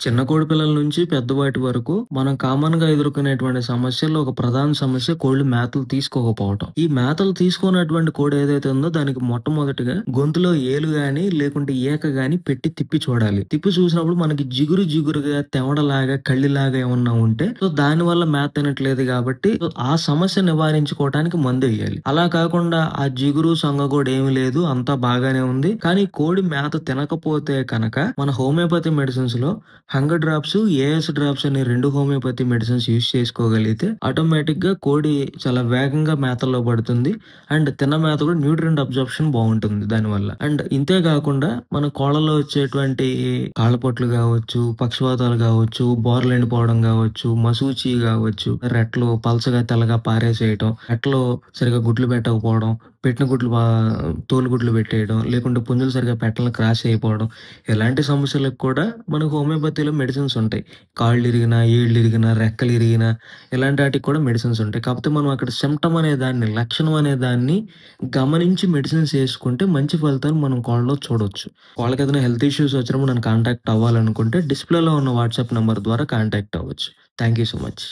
చిన్న కోడి పిల్లల నుంచి పెద్దవాటి వరకు మనం కామన్‌గా ఎదుర్కొనేటువంటి సమస్యల్లో ఒక ప్రధాన సమస్య కోళ్ళు మేతలు తీసుకోకపోవటం. ఈ మేతలు తీసుకోనటువంటి కోడి ఏదైతే ఉందో దానికి మొట్టమొదటిగా గొంతులో ఏలు గాని, లేకుంటే ఈక గాని పెట్టి తిప్పి చూడాలి. తిప్పి చూసినప్పుడు మనకి జిగురుగా, తెమడలాగా, కళ్ళిలాగా ఏమన్నా ఉంటే దానివల్ల మేత తినట్లేదు కాబట్టి ఆ సమస్య నివారించుకోవటానికి మందెయ్యాలి. అలా కాకుండా ఆ జిగురు, సొంగ కూడా ఏమి లేదు అంతా బాగానే ఉంది. కానీ కోడి మేత తినకపోతే కనక మన హోమియోపతి మెడిసిన్స్‌లో హంగర్ డ్రాప్స్, ఏఎస్ డ్రాప్స్ అనే 2 హోమియోపతి మెడిసిన్స్ యూజ్ చేసుకోగలిగితే ఆటోమేటిక్‌గా కోడి చాలా వేగంగా మేతల్లో పడుతుంది. అండ్ తిన్న మేత కూడా న్యూట్రియంట్ అబ్జార్ప్షన్ బావుంటుంది దానివల్ల. అండ్ ఇంతే కాకుండా మన కోళ్ళలో వచ్చేటువంటి కాళ్ళపొట్లు గావచ్చు, పక్షవాతాలు గావచ్చు, బోర్లు ఎండిపోవడం గావచ్చు, మసూచి గావచ్చు, రెట్టలు పల్చగా తెల్లగా పారేసేయటం, రెట్టలు సరిగ్గా గుడ్లు పెట్టకపోవడం, పెట్టిన గుడ్లు తోలు గుడ్లు పెట్టేయడం, లేకుంటే పుంజులు సరిగ్గా పెట్టలని క్రాస్ అయిపోవడం, ఇలాంటి సమస్యలకు కూడా మనకు హోమియోపతిలో మెడిసిన్స్ ఉంటాయి. కాళ్ళిరిగినా, ఏళ్ళిరిగినా, రెక్కలిరిగినా ఇలాంటి ఆటికి కూడా మెడిసిన్స్ ఉంటాయి. కాకపోతే మనం అక్కడ సింప్టమ్ అనే దాన్ని, లక్షణం అనే దాన్ని గమనించి మెడిసిన్స్ యేసుకుంటే మంచి ఫలితాలు మనం కోళ్ళలో చూడొచ్చు. వాళ్ళకేదైనా హెల్త్ ఇష్యూస్ వచ్చినప్పుడు నన్ను కాంటాక్ట్ అవ్వాలనుకుంటే డిస్‌ప్లేలో ఉన్న వాట్సాప్ నంబర్ ద్వారా కాంటాక్ట్ అవ్వచ్చు. Thank you so much.